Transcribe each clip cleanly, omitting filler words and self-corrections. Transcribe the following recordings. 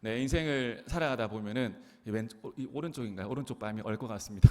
네, 인생을 살아가다 보면은 이 오른쪽인가요? 오른쪽 밤이 얼 것 같습니다.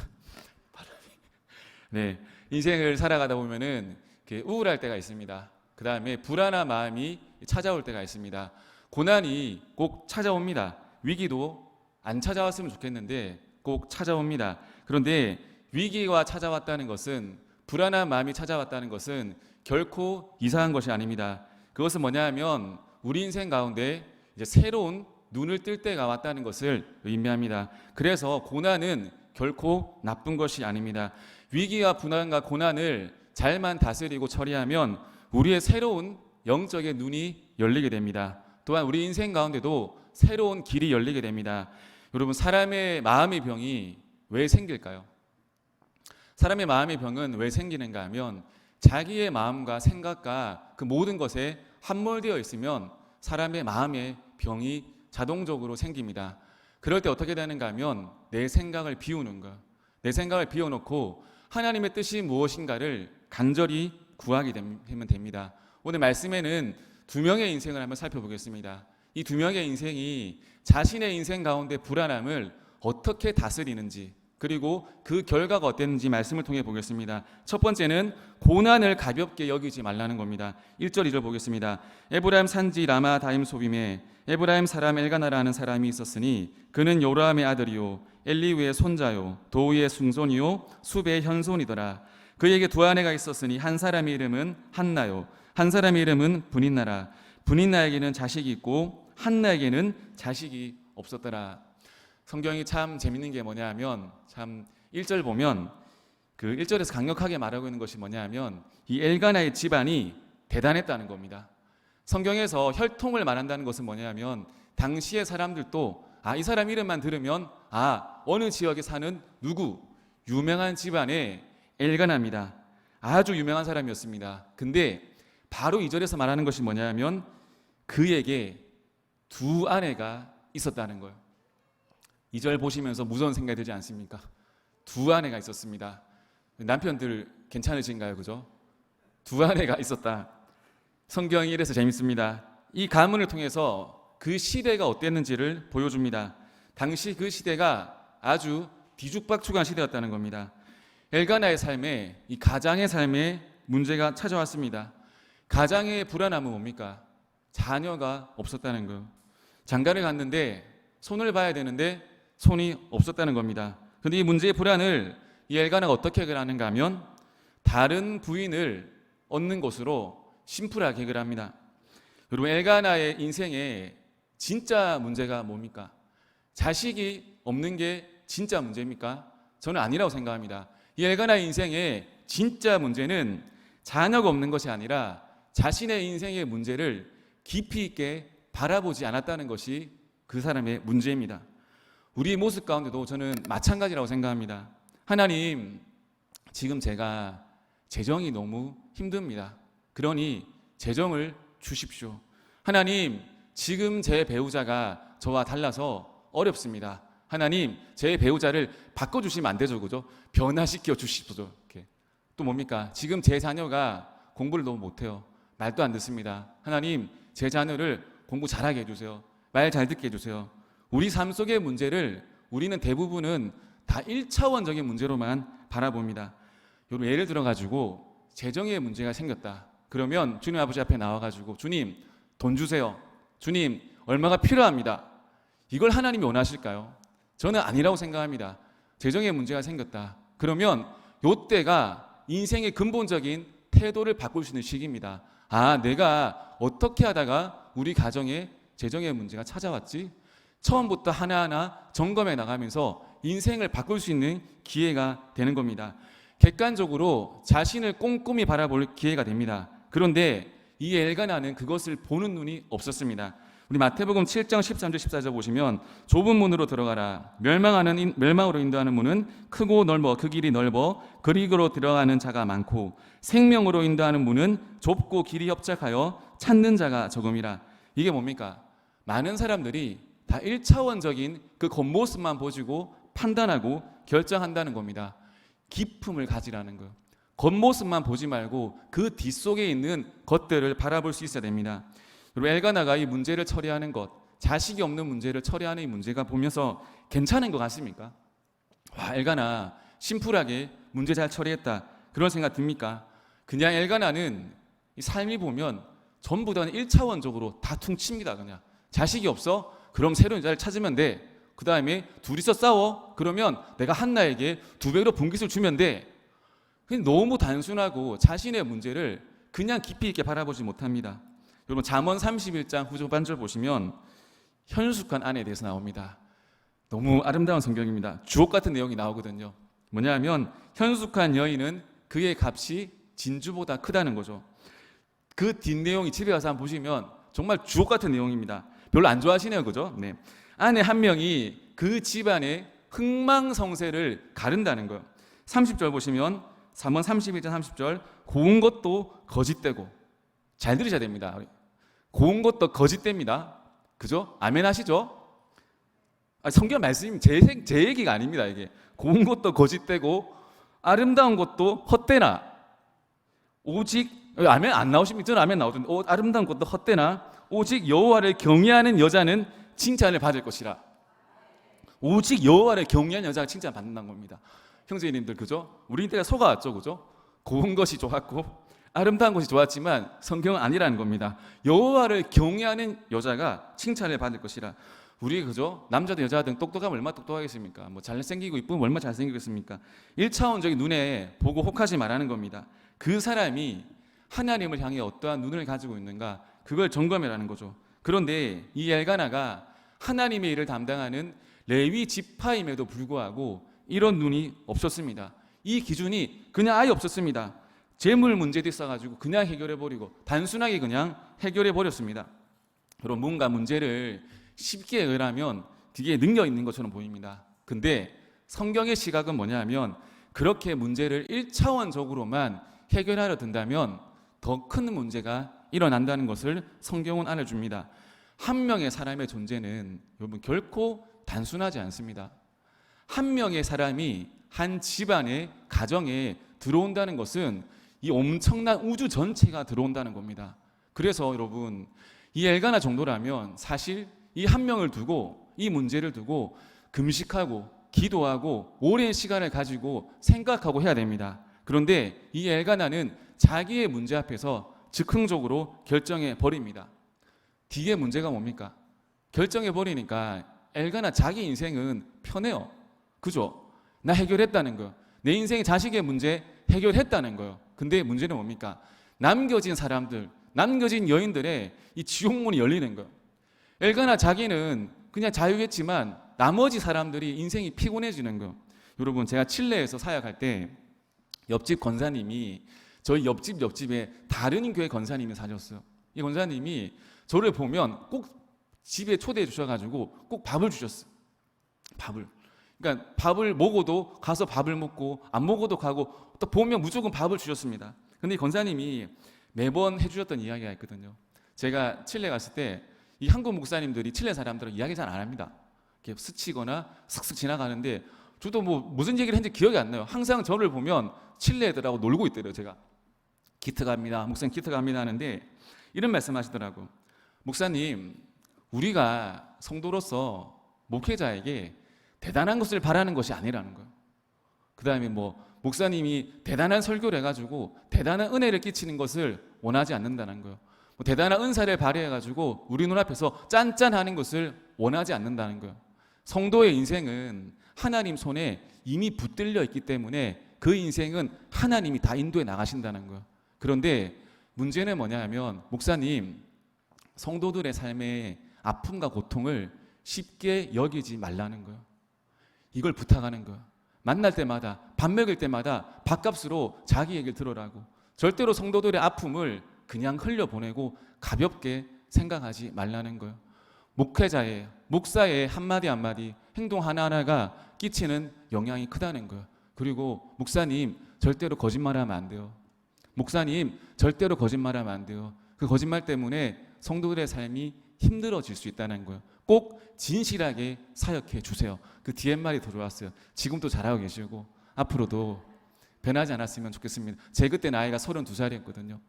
네, 인생을 살아가다 보면은 이렇게 우울할 때가 있습니다. 그 다음에 불안한 마음이 찾아올 때가 있습니다. 고난이 꼭 찾아옵니다. 위기도 안 찾아왔으면 좋겠는데 꼭 찾아옵니다. 그런데 위기가 찾아왔다는 것은, 불안한 마음이 찾아왔다는 것은 결코 이상한 것이 아닙니다. 그것은 뭐냐 하면 우리 인생 가운데 이제 새로운 눈을 뜰 때가 왔다는 것을 의미합니다. 그래서 고난은 결코 나쁜 것이 아닙니다. 위기와 불안과 고난을 잘만 다스리고 처리하면 우리의 새로운 영적인 눈이 열리게 됩니다. 또한 우리 인생 가운데도 새로운 길이 열리게 됩니다. 여러분, 사람의 마음의 병이 왜 생길까요? 사람의 마음의 병은 왜 생기는가 하면 자기의 마음과 생각과 그 모든 것에 함몰되어 있으면 사람의 마음의 병이 자동적으로 생깁니다. 그럴 때 어떻게 되는가 하면 내 생각을 비우는 것, 내 생각을 비워놓고 하나님의 뜻이 무엇인가를 간절히 구하게 되면 됩니다. 오늘 말씀에는 두 명의 인생을 한번 살펴보겠습니다. 이 두 명의 인생이 자신의 인생 가운데 불안함을 어떻게 다스리는지, 그리고 그 결과가 어땠는지 말씀을 통해 보겠습니다. 첫 번째는 고난을 가볍게 여기지 말라는 겁니다. 1절 2절 보겠습니다. 에브라임 산지 라마 다임 소빔에 에브라임 사람 엘가나라는 사람이 있었으니 그는 요람의 아들이요 엘리우의 손자요 도우의 순손이요 숲의 현손이더라. 그에게 두 아내가 있었으니 한 사람의 이름은 한나요 한 사람의 이름은 분인나라. 분인나에게는 자식이 있고 한나에게는 자식이 없었더라. 성경이 참 재밌는 게 뭐냐 하면, 참 1절 보면 그 1절에서 강력하게 말하고 있는 것이 뭐냐 하면 이 엘가나의 집안이 대단했다는 겁니다. 성경에서 혈통을 말한다는 것은 뭐냐 하면 당시의 사람들도 이 사람 이름만 들으면 어느 지역에 사는 누구 유명한 집안의 엘가나입니다. 아주 유명한 사람이었습니다. 근데 바로 2절에서 말하는 것이 뭐냐 하면 그에게 두 아내가 있었다는 거예요. 2절 보시면서 무서운 생각이 들지 않습니까? 두 아내가 있었습니다. 남편들 괜찮으신가요? 그죠? 두 아내가 있었다. 성경이 이래서 재밌습니다. 이 가문을 통해서 그 시대가 어땠는지를 보여줍니다. 당시 그 시대가 아주 뒤죽박죽한 시대였다는 겁니다. 엘가나의 삶에, 이 가장의 삶에 문제가 찾아왔습니다. 가장의 불안함은 뭡니까? 자녀가 없었다는 거예요. 장가를 갔는데 손을 봐야 되는데 손이 없었다는 겁니다. 그런데 이 문제의 불안을 이 엘가나가 어떻게 해결하는가 하면 다른 부인을 얻는 것으로 심플하게 해결합니다. 여러분, 엘가나의 인생에 진짜 문제가 뭡니까? 자식이 없는 게 진짜 문제입니까? 저는 아니라고 생각합니다. 이 엘가나의 인생에 진짜 문제는 자녀가 없는 것이 아니라 자신의 인생의 문제를 깊이 있게 바라보지 않았다는 것이 그 사람의 문제입니다. 우리의 모습 가운데도 저는 마찬가지라고 생각합니다. 하나님, 지금 제가 재정이 너무 힘듭니다. 그러니 재정을 주십시오. 하나님, 지금 제 배우자가 저와 달라서 어렵습니다. 하나님, 제 배우자를 바꿔주시면 안 되죠, 그죠? 변화시켜 주십시오. 이렇게. 또 뭡니까? 지금 제 자녀가 공부를 너무 못해요. 말도 안 듣습니다. 하나님, 제 자녀를 공부 잘하게 해주세요. 말 잘 듣게 해주세요. 우리 삶 속의 문제를 우리는 대부분은 다 1차원적인 문제로만 바라봅니다. 여러분, 예를 들어가지고 재정의 문제가 생겼다. 그러면 주님 아버지 앞에 나와가지고 주님, 돈 주세요. 주님, 얼마가 필요합니다. 이걸 하나님이 원하실까요? 저는 아니라고 생각합니다. 재정의 문제가 생겼다. 그러면 이때가 인생의 근본적인 태도를 바꿀 수 있는 시기입니다. 내가 어떻게 하다가 우리 가정에 재정의 문제가 찾아왔지? 처음부터 하나하나 점검해 나가면서 인생을 바꿀 수 있는 기회가 되는 겁니다. 객관적으로 자신을 꼼꼼히 바라볼 기회가 됩니다. 그런데 이 엘가나는 그것을 보는 눈이 없었습니다. 우리 마태복음 7장 13절 14절 보시면 좁은 문으로 들어가라. 멸망으로 인도하는 문은 크고 넓어 그 길이 넓어 그리로 들어가는 자가 많고 생명으로 인도하는 문은 좁고 길이 협착하여 찾는 자가 적음이라. 이게 뭡니까? 많은 사람들이 다 1차원적인 그 겉모습만 보시고 판단하고 결정한다는 겁니다. 기품을 가지라는 거예요. 겉모습만 보지 말고 그 뒷속에 있는 것들을 바라볼 수 있어야 됩니다. 그리고 엘가나가 이 문제를 처리하는 것, 자식이 없는 문제를 처리하는 이 문제가 보면서 괜찮은 것 같습니까? 와, 엘가나 심플하게 문제 잘 처리했다, 그런 생각 듭니까? 그냥 엘가나는 이 삶이 보면 전부 다 1차원적으로 다 퉁칩니다. 그냥 자식이 없어? 그럼 새로운 여자를 찾으면 돼. 그 다음에 둘이서 싸워? 그러면 내가 한나에게 2배로 분깃을 주면 돼. 너무 단순하고 자신의 문제를 그냥 깊이 있게 바라보지 못합니다. 여러분 잠언 31장 후반절 보시면 현숙한 아내에 대해서 나옵니다. 너무 아름다운 성경입니다. 주옥 같은 내용이 나오거든요. 뭐냐면 현숙한 여인은 그의 값이 진주보다 크다는 거죠. 그 뒷내용이 집에 가서 한번 보시면 정말 주옥 같은 내용입니다. 별로 안 좋아하시네요, 그죠? 네. 아내 한 명이 그 집안의 흥망성쇠를 가른다는 거예요. 30절 보시면 잠언 31장 30절, 고운 것도 거짓되고, 잘 들으셔야 됩니다. 고운 것도 거짓됩니다. 그죠? 아멘 하시죠? 성경 말씀이 제 얘기가 아닙니다. 이게 고운 것도 거짓되고 아름다운 것도 헛되나 오직, 아멘 안 나오십니까? 저는 아멘 나오던데, 아름다운 것도 헛되나 오직 여호와를 경외하는 여자는 칭찬을 받을 것이라. 오직 여호와를 경외하는 여자가 칭찬을 받는다는 겁니다. 형제님들, 그죠? 우리 때가 속아왔죠, 그죠? 고운 것이 좋았고 아름다운 것이 좋았지만 성경은 아니라는 겁니다. 여호와를 경외하는 여자가 칭찬을 받을 것이라. 우리, 그죠? 남자든 여자든 똑똑하면 얼마나 똑똑하겠습니까? 뭐 잘생기고 이쁘면 얼마나 잘생기겠습니까? 1차원적인 눈에 보고 혹하지 말라는 겁니다. 그 사람이 하나님을 향해 어떠한 눈을 가지고 있는가, 그걸 점검해라는 거죠. 그런데 이 엘가나가 하나님의 일을 담당하는 레위 지파임에도 불구하고 이런 눈이 없었습니다. 이 기준이 그냥 아예 없었습니다. 재물 문제도 있어가지고 그냥 해결해버리고 단순하게 그냥 해결해버렸습니다. 여러분, 뭔가 문제를 쉽게 해결하면 되게 능력 있는 것처럼 보입니다. 근데 성경의 시각은 뭐냐면 그렇게 문제를 1차원적으로만 해결하려 든다면 더 큰 문제가 일어난다는 것을 성경은 알려줍니다. 한 명의 사람의 존재는 여러분 결코 단순하지 않습니다. 한 명의 사람이 한 집안의 가정에 들어온다는 것은 이 엄청난 우주 전체가 들어온다는 겁니다. 그래서 여러분, 이 엘가나 정도라면 사실 이 한 명을 두고, 이 문제를 두고 금식하고 기도하고 오랜 시간을 가지고 생각하고 해야 됩니다. 그런데 이 엘가나는 자기의 문제 앞에서 즉흥적으로 결정해 버립니다. 뒤에 문제가 뭡니까? 결정해 버리니까 엘가나 자기 인생은 편해요. 그죠? 나 해결했다는 거예요. 내 인생의 자식의 문제 해결했다는 거예요. 근데 문제는 뭡니까? 남겨진 사람들, 남겨진 여인들의 이 지옥문이 열리는 거예요. 엘가나 자기는 그냥 자유했지만 나머지 사람들이 인생이 피곤해지는 거예요. 여러분, 제가 칠레에서 사역할 때 옆집 권사님이 저희 옆집에 다른 교회 권사님이 사셨어요. 이 권사님이 저를 보면 꼭 집에 초대해 주셔가지고 꼭 밥을 주셨어요. 밥을. 그러니까 밥을 먹어도 가서 밥을 먹고 안 먹어도 가고 또 보면 무조건 밥을 주셨습니다. 근데 이 권사님이 매번 해주셨던 이야기가 있거든요. 제가 칠레 갔을 때 이 한국 목사님들이 칠레 사람들은 이야기 잘 안 합니다. 이렇게 스치거나 슥슥 지나가는데 저도 뭐 무슨 얘기를 했는지 기억이 안 나요. 항상 저를 보면 칠레 애들하고 놀고 있더래요. 제가 기트 갑니다, 목사님 기트 갑니다 하는데 이런 말씀하시더라고. 목사님, 우리가 성도로서 목회자에게 대단한 것을 바라는 것이 아니라는 거예요. 그 다음에 뭐 목사님이 대단한 설교를 해가지고 대단한 은혜를 끼치는 것을 원하지 않는다는 거예요. 뭐 대단한 은사를 발휘해가지고 우리 눈앞에서 짠짠하는 것을 원하지 않는다는 거예요. 성도의 인생은 하나님 손에 이미 붙들려 있기 때문에 그 인생은 하나님이 다 인도해 나가신다는 거예요. 그런데 문제는 뭐냐 하면 목사님, 성도들의 삶의 아픔과 고통을 쉽게 여기지 말라는 거예요. 이걸 부탁하는 거예요. 만날 때마다, 밥 먹을 때마다 밥값으로 자기 얘기를 들으라고. 절대로 성도들의 아픔을 그냥 흘려보내고 가볍게 생각하지 말라는 거예요. 목회자의, 목사의 한마디 한마디, 행동 하나하나가 끼치는 영향이 크다는 거예요. 그리고 목사님, 절대로 거짓말하면 안 돼요. 목사님, 절대로 거짓말하면 안 돼요. 그 거짓말 때문에 성도들의 삶이 힘들어질 수 있다는 거예요. 꼭 진실하게 사역해 주세요. 그 뒤에 말이 더 좋았어요. 지금도 잘하고 계시고 앞으로도 변하지 않았으면 좋겠습니다. 제 그때 나이가 32살이었거든요.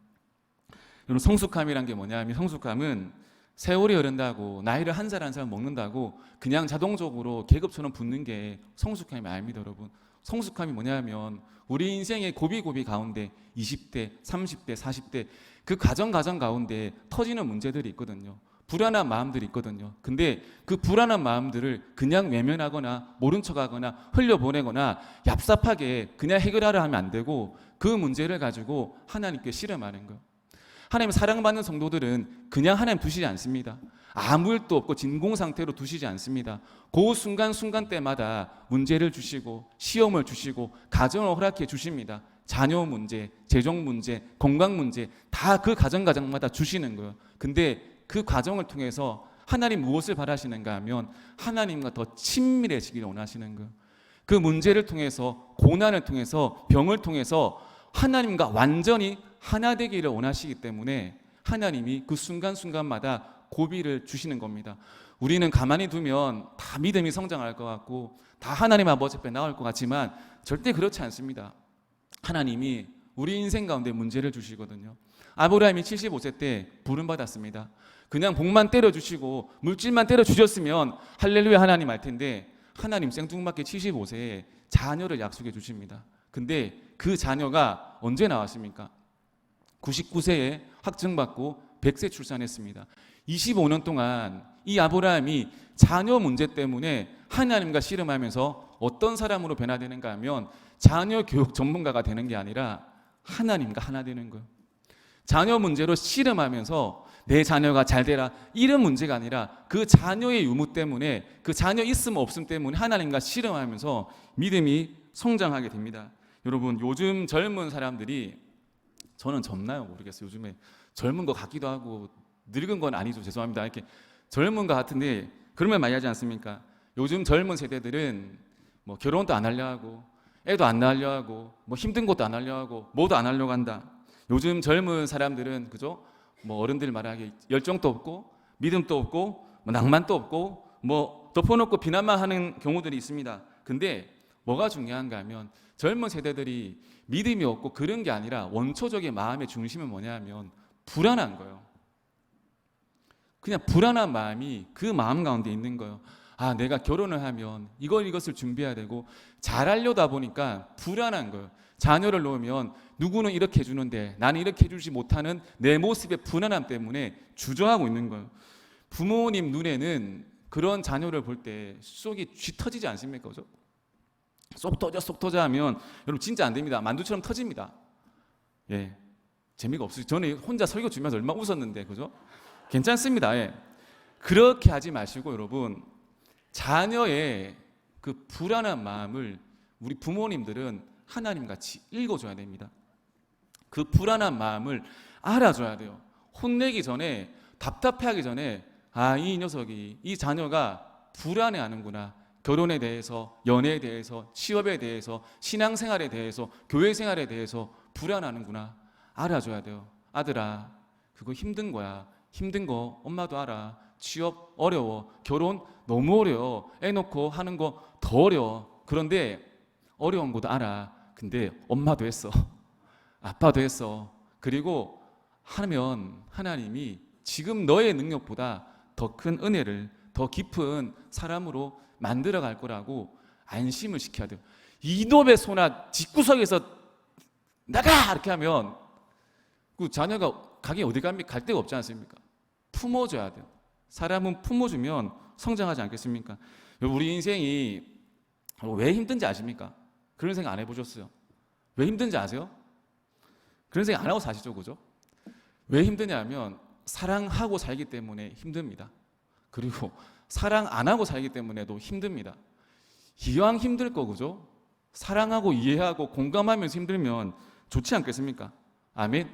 여러분, 성숙함이란 게 뭐냐 하면 성숙함은 세월이 흐른다고 나이를 한 살 한 살 먹는다고 그냥 자동적으로 계급처럼 붙는 게 성숙함이 아닙니다, 여러분. 성숙함이 뭐냐면 우리 인생의 고비고비 가운데 20대, 30대, 40대 그 가정 가운데 터지는 문제들이 있거든요. 불안한 마음들이 있거든요. 근데 그 불안한 마음들을 그냥 외면하거나 모른 척하거나 흘려보내거나 얍삽하게 그냥 해결하려 하면 안 되고 그 문제를 가지고 하나님께 씨름하는 거예요. 하나님 사랑받는 성도들은 그냥 하나님 두시지 않습니다. 아무 일도 없고 진공 상태로 두시지 않습니다. 그 순간순간 때마다 문제를 주시고 시험을 주시고 가정을 허락해 주십니다. 자녀 문제, 재정 문제, 건강 문제 다 그 가정마다 주시는 거예요. 근데 그 과정을 통해서 하나님 무엇을 바라시는가 하면 하나님과 더 친밀해지기를 원하시는 거예요. 그 문제를 통해서 고난을 통해서 병을 통해서 하나님과 완전히 하나 되기를 원하시기 때문에 하나님이 그 순간순간마다 고비를 주시는 겁니다. 우리는 가만히 두면 다 믿음이 성장할 것 같고 다 하나님 아버지 앞에 나올 것 같지만 절대 그렇지 않습니다. 하나님이 우리 인생 가운데 문제를 주시거든요. 아브라함이 75세 때 부름받았습니다. 그냥 복만 때려주시고 물질만 때려주셨으면 할렐루야 하나님 할 텐데 하나님 생뚱맞게 75세에 자녀를 약속해 주십니다. 근데 그 자녀가 언제 나왔습니까? 99세에 확증받고 100세 출산했습니다. 25년 동안 이 아브라함이 자녀 문제 때문에 하나님과 씨름하면서 어떤 사람으로 변화되는가 하면 자녀 교육 전문가가 되는 게 아니라 하나님과 하나 되는 거예요. 자녀 문제로 씨름하면서 내 자녀가 잘 되라 이런 문제가 아니라 그 자녀의 유무 때문에 그 자녀 있음 없음 때문에 하나님과 씨름하면서 믿음이 성장하게 됩니다. 여러분 요즘 젊은 사람들이 저는 젊나요? 모르겠어요. 요즘에 젊은 것 같기도 하고 늙은 건 아니죠. 죄송합니다. 이렇게 젊은 것 같은데 그런 말 많이 하지 않습니까? 요즘 젊은 세대들은 뭐 결혼도 안 하려 하고 애도 안 낳으려 하고 뭐 힘든 것도 안 하려 하고 뭐도 안 하려고 한다. 요즘 젊은 사람들은 그죠? 뭐 어른들 말하기에 열정도 없고 믿음도 없고 뭐 낭만도 없고 뭐 덮어놓고 비난만 하는 경우들이 있습니다. 근데 뭐가 중요한가 하면 젊은 세대들이 믿음이 없고 그런 게 아니라 원초적인 마음의 중심은 뭐냐 하면 불안한 거예요. 그냥 불안한 마음이 그 마음 가운데 있는 거예요. 아, 내가 결혼을 하면 이것을 준비해야 되고 잘하려다 보니까 불안한 거예요. 자녀를 놓으면 누구는 이렇게 해주는데 나는 이렇게 해주지 못하는 내 모습의 불안함 때문에 주저하고 있는 거예요. 부모님 눈에는 그런 자녀를 볼 때 속이 쥐 터지지 않습니까? 그죠? 쏙 터져 하면 여러분 진짜 안 됩니다. 만두처럼 터집니다. 예, 재미가 없어요. 저는 혼자 설교 주면서 얼마나 웃었는데 그죠? 괜찮습니다. 예. 그렇게 하지 마시고 여러분 자녀의 그 불안한 마음을 우리 부모님들은 하나님같이 읽어줘야 됩니다. 그 불안한 마음을 알아줘야 돼요. 혼내기 전에 답답해하기 전에 아, 이 녀석이 이 자녀가 불안해하는구나. 결혼에 대해서, 연애에 대해서, 취업에 대해서, 신앙생활에 대해서, 교회생활에 대해서 불안하는구나. 알아줘야 돼요. 아들아, 그거 힘든 거야. 힘든 거 엄마도 알아. 취업 어려워. 결혼 너무 어려워. 애 놓고 하는 거 더 어려워. 그런데 어려운 것도 알아. 근데 엄마도 했어. 아빠도 했어. 그리고 하면 하나님이 지금 너의 능력보다 더 큰 은혜를 더 깊은 사람으로 만들어 갈 거라고 안심을 시켜야 돼요. 이놈의 소나 집구석에서 나가! 이렇게 하면 그 자녀가 가게 어디 갑니까? 갈 데가 없지 않습니까? 품어줘야 돼요. 사람은 품어주면 성장하지 않겠습니까? 우리 인생이 왜 힘든지 아십니까? 그런 생각 안 해보셨어요? 왜 힘든지 아세요? 그런 생각 안 하고 사시죠, 그죠? 왜 힘드냐면 사랑하고 살기 때문에 힘듭니다. 그리고 사랑 안 하고 살기 때문에도 힘듭니다. 이왕 힘들 거 그죠? 사랑하고 이해하고 공감하면서 힘들면 좋지 않겠습니까? 아멘.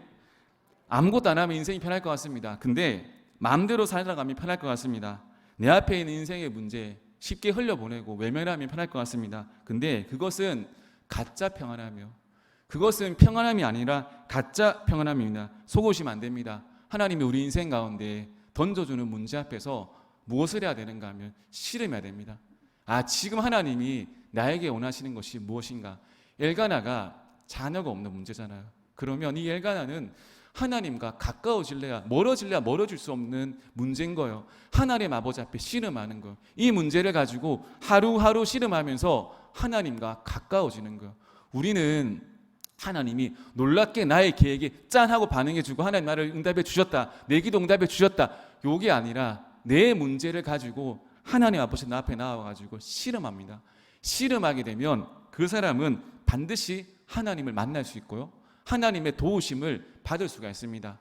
아무것도 안 하면 인생이 편할 것 같습니다. 근데 마음대로 살아가면 편할 것 같습니다. 내 앞에 있는 인생의 문제 쉽게 흘려보내고 외면하면 편할 것 같습니다. 근데 그것은 가짜 평안함이요. 그것은 평안함이 아니라 가짜 평안함입니다. 속으시면 안 됩니다. 하나님이 우리 인생 가운데 던져주는 문제 앞에서 무엇을 해야 되는가 하면 씨름해야 됩니다. 아, 지금 하나님이 나에게 원하시는 것이 무엇인가? 엘가나가 자녀가 없는 문제잖아요. 그러면 이 엘가나는 하나님과 가까워질래야 멀어질래야 멀어질 수 없는 문제인 거예요. 하나님 아버지 앞에 씨름하는 거예요. 이 문제를 가지고 하루하루 씨름하면서 하나님과 가까워지는 거예요. 우리는 하나님이 놀랍게 나의 계획에 짠 하고 반응해주고 하나님 나를 응답해 주셨다, 내 기도 응답해 주셨다, 요게 아니라 내 문제를 가지고 하나님 아버지 나 앞에 나와가지고 씨름합니다. 씨름하게 되면 그 사람은 반드시 하나님을 만날 수 있고요, 하나님의 도우심을 받을 수가 있습니다.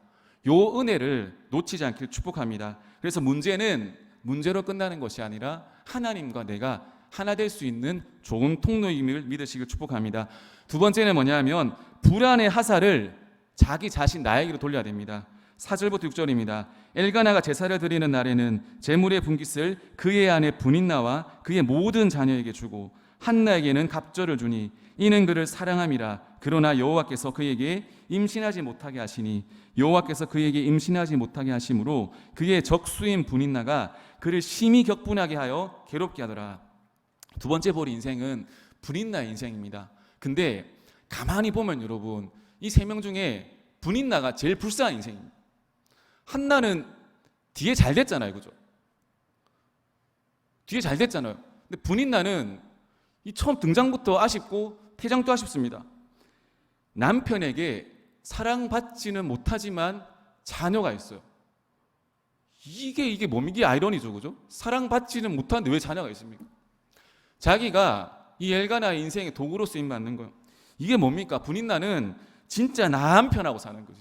요 은혜를 놓치지 않기를 축복합니다. 그래서 문제는 문제로 끝나는 것이 아니라 하나님과 내가 하나 될 수 있는 좋은 통로임을 믿으시길 축복합니다. 두 번째는 뭐냐면 불안의 하사를 자기 자신 나에게로 돌려야 됩니다. 4절부터 6절입니다. 엘가나가 제사를 드리는 날에는 제물의 분깃을 그의 아내 분인나와 그의 모든 자녀에게 주고 한나에게는 갑절을 주니 이는 그를 사랑함이라. 그러나 여호와께서 그에게 임신하지 못하게 하시니 여호와께서 그에게 임신하지 못하게 하심으로 그의 적수인 분인나가 그를 심히 격분하게 하여 괴롭게 하더라. 두 번째 볼 인생은 분인나의 인생입니다. 근데 가만히 보면 여러분, 이 세 명 중에 분인나가 제일 불쌍한 인생입니다. 한나는 뒤에 잘 됐잖아요, 그죠? 뒤에 잘 됐잖아요. 근데 분인나는 이 처음 등장부터 아쉽고 퇴장도 아쉽습니다. 남편에게 사랑받지는 못하지만 자녀가 있어요. 이게 뭡니까? 이게 아이러니죠, 그죠? 사랑받지는 못하는데 왜 자녀가 있습니까? 자기가 이 엘가나의 인생의 도구로 쓰임 받는 거예요. 이게 뭡니까? 분인나는 진짜 남편하고 사는 거예요.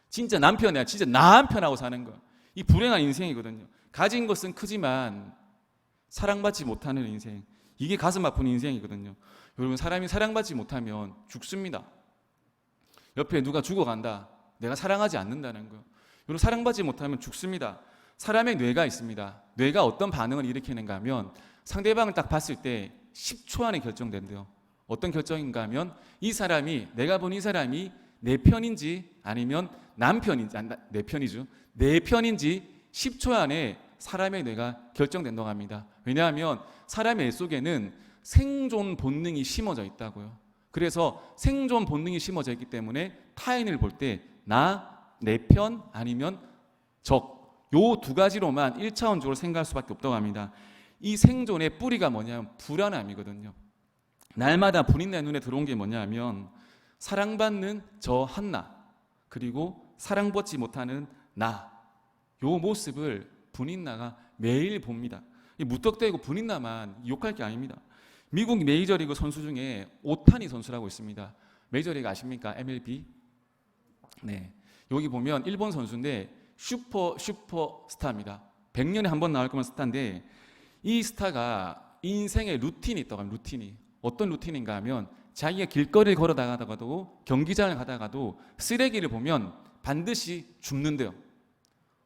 진짜 남편이야. 진짜 남편하고 사는 거예요. 이 불행한 인생이거든요. 가진 것은 크지만 사랑받지 못하는 인생. 이게 가슴 아픈 인생이거든요. 여러분, 사람이 사랑받지 못하면 죽습니다. 옆에 누가 죽어간다. 내가 사랑하지 않는다는 거예요. 여러분, 사랑받지 못하면 죽습니다. 사람의 뇌가 있습니다. 뇌가 어떤 반응을 일으키는가 하면 상대방을 딱 봤을 때 10초 안에 결정된대요. 어떤 결정인가 하면 이 사람이, 내가 본 이 사람이 내 편인지 아니면 남편인지, 내 편이죠, 내 편인지 10초 안에 사람의 뇌가 결정된다고 합니다. 왜냐하면 사람의 뇌 속에는 생존 본능이 심어져 있다고요. 그래서 생존 본능이 심어져 있기 때문에 타인을 볼 때 나, 내 편 아니면 적, 요 두 가지로만 1차원적으로 생각할 수밖에 없다고 합니다. 이 생존의 뿌리가 뭐냐면 불안함이거든요. 날마다 분인나의 눈에 들어온 게 뭐냐면 사랑받는 저 한나, 그리고 사랑받지 못하는 나, 요 모습을 분인나가 매일 봅니다. 무턱대고 분인나만 욕할 게 아닙니다. 미국 메이저리그 선수 중에 오타니 선수라고 있습니다. 메이저리그 아십니까? MLB. 네, 여기 보면 일본 선수인데 슈퍼 스타입니다. 100년에 한 번 나올 거면 스타인데, 이 스타가 인생의 루틴이 있다고 합니다. 루틴이 어떤 루틴인가 하면 자기가 길거리를 걸어 나가다가도, 경기장을 가다가도 쓰레기를 보면 반드시 줍는데요.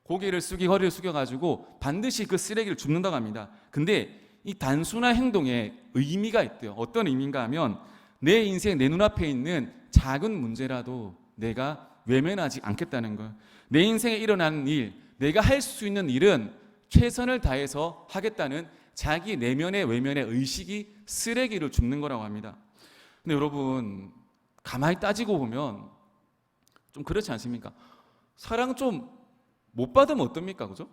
고개를 숙이 허리를 숙여가지고 반드시 그 쓰레기를 줍는다고 합니다. 근데 이 단순한 행동에 의미가 있대요. 어떤 의미인가 하면 내 인생, 내 눈앞에 있는 작은 문제라도 내가 외면하지 않겠다는 거예요. 내 인생에 일어나는 일, 내가 할 수 있는 일은 최선을 다해서 하겠다는 자기 내면의 외면의 의식이 쓰레기를 줍는 거라고 합니다. 근데 여러분, 가만히 따지고 보면 좀 그렇지 않습니까? 사랑 좀 못 받으면 어떻습니까? 그죠?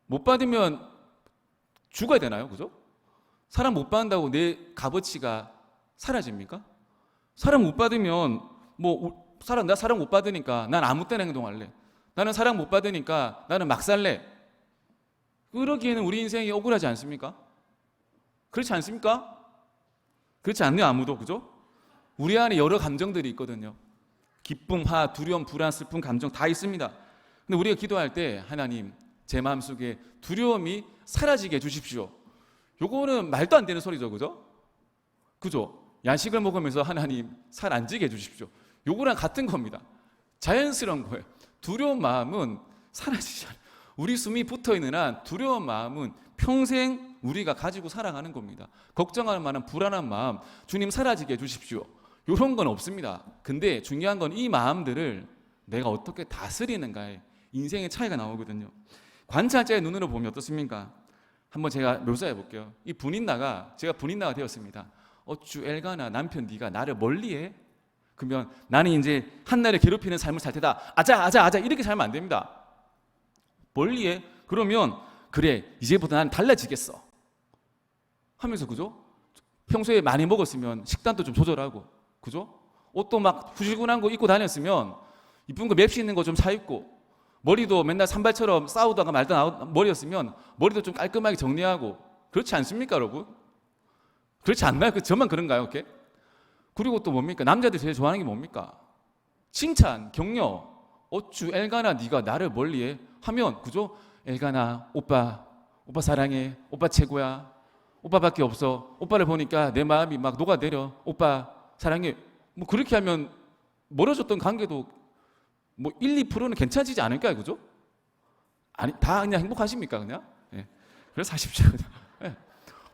못 받으면 죽어야 되나요? 그죠? 사랑 못 받는다고 내 값어치가 사라집니까? 사랑 못 받으면 나 사랑 못 받으니까 난 아무 때나 행동할래. 나는 사랑 못 받으니까 나는 막 살래. 그러기에는 우리 인생이 억울하지 않습니까? 그렇지 않습니까? 그렇지 않네요, 아무도. 그죠? 우리 안에 여러 감정들이 있거든요. 기쁨, 화, 두려움, 불안, 슬픔, 감정 다 있습니다. 근데 우리가 기도할 때 하나님, 제 마음속에 두려움이 사라지게 해주십시오. 요거는 말도 안 되는 소리죠. 그죠? 그죠? 야식을 먹으면서 하나님 살 안 찌게 해주십시오. 요거랑 같은 겁니다. 자연스러운 거예요. 두려운 마음은 사라지지 않아요. 우리 숨이 붙어있는 한 두려운 마음은 평생 우리가 가지고 살아가는 겁니다. 걱정하는 만한 불안한 마음, 주님 사라지게 해주십시오. 이런 건 없습니다. 근데 중요한 건 이 마음들을 내가 어떻게 다스리는가에 인생의 차이가 나오거든요. 관찰자의 눈으로 보면 어떻습니까? 한번 제가 묘사해 볼게요. 이 분인나가, 제가 분인나가 되었습니다. 어쭈 엘가나, 남편 네가 나를 멀리해? 그러면 나는 이제 한나를 괴롭히는 삶을 살 테다. 아자 아자 아자 이렇게 살면 안 됩니다. 멀리에 그러면 그래 이제부터 난 달라지겠어 하면서 그죠? 평소에 많이 먹었으면 식단도 좀 조절하고 그죠? 옷도 막 후질근한 거 입고 다녔으면 이쁜 거 맵시 있는 거 좀 사 입고 머리도 맨날 산발처럼 싸우다가 말다 머리였으면 머리도 좀 깔끔하게 정리하고 그렇지 않습니까 여러분? 그렇지 않나요? 저만 그런가요? 이렇게? 그리고 또 뭡니까? 남자들이 제일 좋아하는 게 뭡니까? 칭찬, 격려. 어쭈 엘가나 네가 나를 멀리해 하면 그죠? 엘가나 오빠 사랑해. 오빠 최고야. 오빠밖에 없어. 오빠를 보니까 내 마음이 막 녹아내려. 오빠 사랑해. 뭐 그렇게 하면 멀어졌던 관계도 뭐 1, 2%는 괜찮아지지 않을까요? 그죠? 아니 다 그냥 행복하십니까 그냥? 예. 그래서 하십시오 그냥. 예.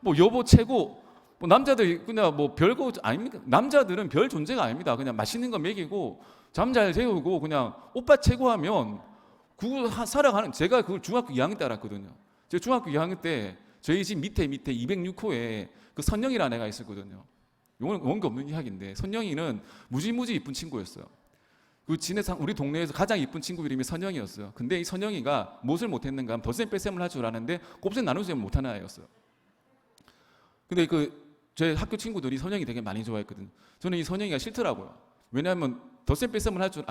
뭐 여보 최고. 뭐 남자들 그냥 뭐 별거 아닙니까? 남자들은 별 존재가 아닙니다. 그냥 맛있는 거 먹이고 잠 잘 재우고 그냥 오빠 최고하면 그거 살아가는. 제가 그걸 중학교 2학년 때 알았거든요. 제가 중학교 2학년 때 저희 집 밑에 206호에 그 선영이라는 애가 있었거든요. 이건 원기 없는 이야기인데 선영이는 무지무지 이쁜 친구였어요. 그 진해상 우리 동네에서 가장 이쁜 친구 이름이 선영이었어요. 근데 이 선영이가 무엇을 못했는가 하면 덧셈 뺄셈을 할 줄 아는데 곱셈 나눗셈을 못하는 아이였어요. 근데 제 학교 친구들이 선영이 되게 많이 좋아했거든요. 저는 이 선영이가 싫더라고요. 왜냐하면 덧셈 뺄셈을 할 줄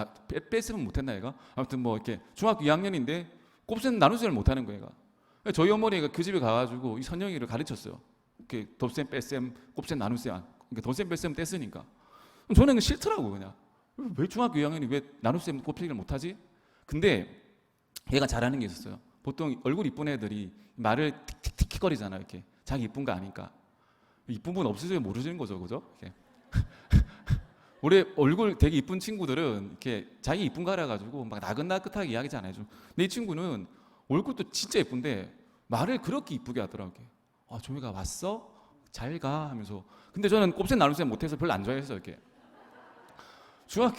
뺄셈은 못했나 얘가? 아무튼 뭐 이렇게 중학교 2학년인데 곱셈 나눗셈을 못하는 거예요. 저희 어머니가 그 집에 가가지고 이 선영이를 가르쳤어요. 이렇게 덧셈 뺄셈 곱셈 나눗셈 그러니까 덧셈 뺄셈 뗐으니까. 저는 싫더라고 그냥. 왜 중학교 2학년이 왜 나눗셈 곱셈을 못하지? 근데 얘가 잘하는 게 있었어요. 보통 얼굴 이쁜 애들이 말을 틱틱틱거리잖아요. 이렇게 자기 이쁜 거 아니까. 이쁜 분 없으면 모르시는 거죠, 그죠? 우리 얼굴 되게 이쁜 친구들은 이렇게 자기 이쁜 거 알아가지고 막 나긋나긋하게 이야기 잘 안 해줘. 근데 이 친구는 얼굴도 진짜 예쁜데 말을 그렇게 이쁘게 하더라고요. 아, 조미가 왔어? 잘 가 하면서. 근데 저는 곱셈 나눗셈 못해서 별로 안 좋아했어요, 이렇게. 중학교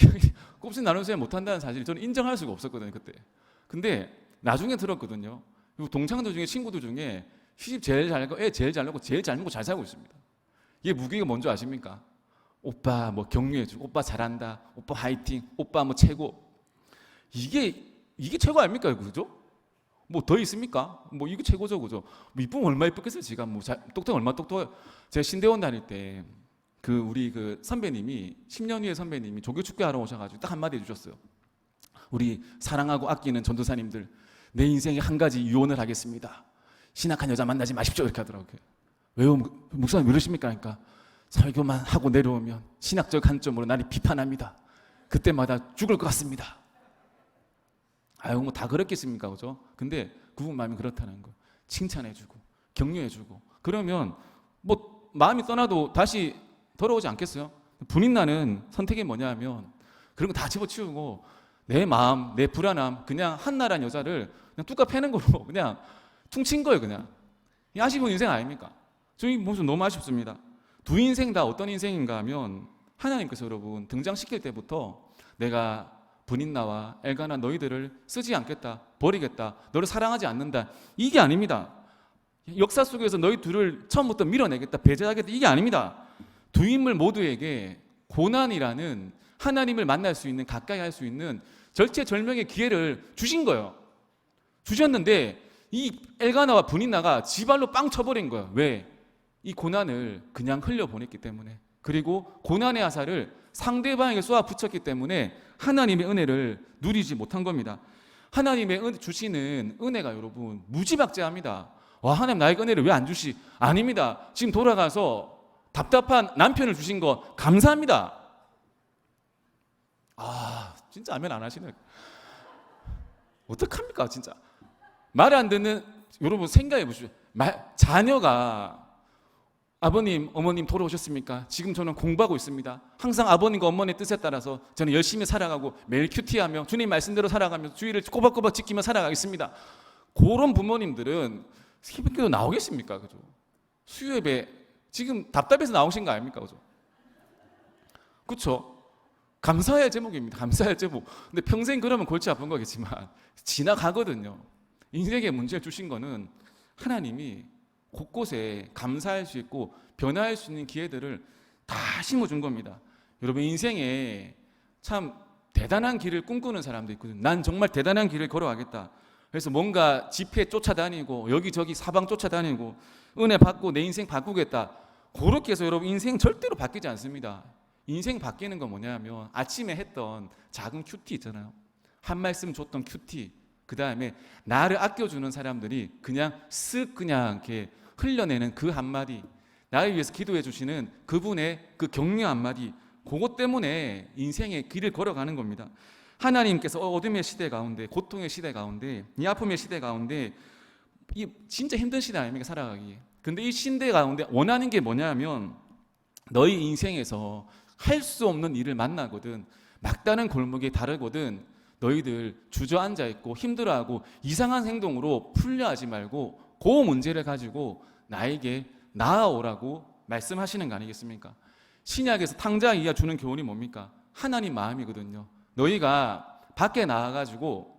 곱셈 나눗셈 못한다는 사실을 저는 인정할 수가 없었거든요, 그때. 근데 나중에 들었거든요. 그리고 동창들 중에 친구들 중에 시집 제일 잘 가, 애 제일 잘 낳고 제일 잘 먹고 잘 살고 있습니다. 이게 무기가 뭔지 아십니까? 오빠 뭐 격려해주고, 오빠 잘한다, 오빠 화이팅, 오빠 뭐 최고. 이게 최고 아닙니까, 그죠? 뭐 더 있습니까? 뭐 이거 최고죠, 그죠? 뭐 이쁘면 얼마 이쁘겠어요, 지가 뭐 똑똑 얼마 똑똑해. 제가 신대원 다닐 때 우리 선배님이 10년 후에 선배님이 조교 축구하러 오셔가지고 딱 한마디 해주셨어요. 우리 사랑하고 아끼는 전도사님들, 내 인생에 한 가지 유언을 하겠습니다. 신학한 여자 만나지 마십시오 이렇게 하더라고요. 왜요? 목사님 왜 그러십니까? 그러니까 설교만 하고 내려오면 신학적 관점으로 나를 비판합니다. 그때마다 죽을 것 같습니다. 아유 뭐 다 그렇겠습니까, 그죠? 근데 그분 마음이 그렇다는 거. 칭찬해주고 격려해주고 그러면 뭐 마음이 떠나도 다시 돌아오지 않겠어요? 분인나는 선택이 뭐냐면 그런 거 다 집어치우고 내 마음, 내 불안함 그냥 한나라는 여자를 그냥 뚝까 패는 거로 그냥 퉁친 거예요, 그냥. 이 아쉬운 인생 아닙니까? 저희 모습 너무 아쉽습니다. 두 인생 다 어떤 인생인가 하면 하나님께서 여러분 등장시킬 때부터 내가 분인나와 엘가나 너희들을 쓰지 않겠다, 버리겠다, 너를 사랑하지 않는다 이게 아닙니다. 역사 속에서 너희 둘을 처음부터 밀어내겠다, 배제하겠다 이게 아닙니다. 두 인물 모두에게 고난이라는 하나님을 만날 수 있는, 가까이 할 수 있는 절체절명의 기회를 주신 거예요. 주셨는데 이 엘가나와 분인나가 지발로 빵 쳐버린 거예요. 왜? 이 고난을 그냥 흘려보냈기 때문에, 그리고 고난의 화살을 상대방에게 쏘아 붙였기 때문에 하나님의 은혜를 누리지 못한 겁니다. 하나님의 주시는 은혜가 여러분 무지막지합니다. 와, 하나님 나에게 은혜를 왜 안 주시? 아닙니다. 지금 돌아가서 답답한 남편을 주신 거 감사합니다. 아, 진짜 아멘 안 하시네. 어떡합니까, 진짜. 말 안 듣는, 여러분 생각해 보시죠. 자녀가 아버님, 어머님 돌아오셨습니까? 지금 저는 공부하고 있습니다. 항상 아버님과 어머니의 뜻에 따라서 저는 열심히 살아가고 매일 큐티하며 주님 말씀대로 살아가며 주의를 꼬박꼬박 지키며 살아가겠습니다. 그런 부모님들은 새벽기도 나오겠습니까? 그죠? 수요예배 지금 답답해서 나오신 거 아닙니까? 그죠? 그렇죠? 감사의 제목입니다. 감사의 제목. 근데 평생 그러면 골치 아픈 거겠지만 지나가거든요. 인생에 문제를 주신 거는 하나님이 곳곳에 감사할 수 있고 변화할 수 있는 기회들을 다 심어준 겁니다. 여러분 인생에 참 대단한 길을 꿈꾸는 사람도 있거든요. 난 정말 대단한 길을 걸어가겠다. 그래서 뭔가 집회 쫓아다니고 여기저기 사방 쫓아다니고 은혜 받고 내 인생 바꾸겠다. 그렇게 해서 여러분 인생 절대로 바뀌지 않습니다. 인생 바뀌는 건 뭐냐면 아침에 했던 작은 큐티 있잖아요. 한 말씀 줬던 큐티. 그 다음에 나를 아껴주는 사람들이 그냥 쓱 그냥 이렇게 흘려내는 그 한마디. 나를 위해서 기도해 주시는 그분의 그 격려 한마디. 그것 때문에 인생의 길을 걸어가는 겁니다. 하나님께서 어둠의 시대 가운데, 고통의 시대 가운데, 이 아픔의 시대 가운데, 이 진짜 힘든 시대 아닙니까, 살아가기. 근데 이 시대 가운데 원하는 게 뭐냐면 너희 인생에서 할 수 없는 일을 만나거든, 막다른 골목에 다르거든, 너희들 주저앉아 있고 힘들어하고 이상한 행동으로 풀려하지 말고 그 문제를 가지고 나에게 나아오라고 말씀하시는 거 아니겠습니까? 신약에서 탕자 이하 주는 교훈이 뭡니까? 하나님 마음이거든요. 너희가 밖에 나와가지고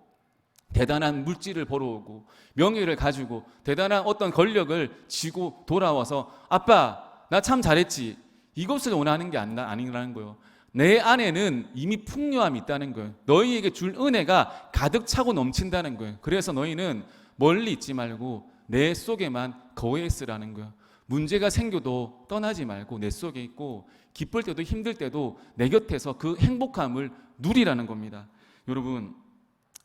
대단한 물질을 벌어오고 명예를 가지고 대단한 어떤 권력을 쥐고 돌아와서 아빠 나 참 잘했지, 이것을 원하는 게 아니라는 거예요. 내 안에는 이미 풍요함이 있다는 거예요. 너희에게 줄 은혜가 가득 차고 넘친다는 거예요. 그래서 너희는 멀리 있지 말고 내 속에만 거해 있으라는 거예요. 문제가 생겨도 떠나지 말고 내 속에 있고 기쁠 때도 힘들 때도 내 곁에서 그 행복함을 누리라는 겁니다. 여러분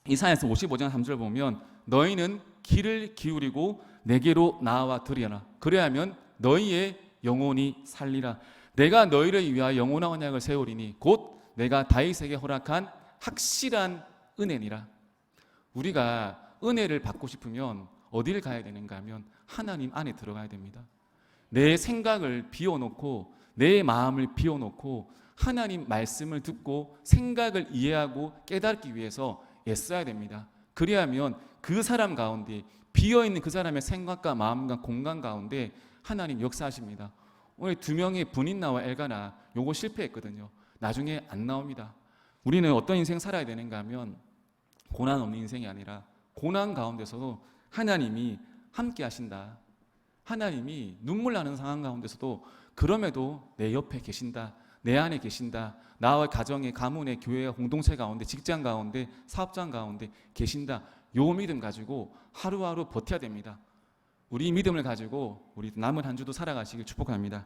이사야서 55장 3절 보면 너희는 귀를 기울이고 내게로 나와 들으라. 그래야면 너희의 영혼이 살리라. 내가 너희를 위하여 영원한 언약을 세우리니 곧 내가 다윗에게 허락한 확실한 은혜니라. 우리가 은혜를 받고 싶으면 어디를 가야 되는가 하면 하나님 안에 들어가야 됩니다. 내 생각을 비워놓고 내 마음을 비워놓고 하나님 말씀을 듣고 생각을 이해하고 깨닫기 위해서 애써야 됩니다. 그래야면 그 사람 가운데 비어있는 그 사람의 생각과 마음과 공간 가운데 하나님 역사하십니다. 오늘 2명의 분인나와 엘가나 요거 실패했거든요. 나중에 안 나옵니다. 우리는 어떤 인생 살아야 되는가 하면 고난 없는 인생이 아니라 고난 가운데서도 하나님이 함께 하신다. 하나님이 눈물 나는 상황 가운데서도 그럼에도 내 옆에 계신다. 내 안에 계신다. 나와 가정의 가문의 교회와 공동체 가운데 직장 가운데 사업장 가운데 계신다. 요 믿음 가지고 하루하루 버텨야 됩니다. 우리 믿음을 가지고 우리 남은 한 주도 살아가시길 축복합니다.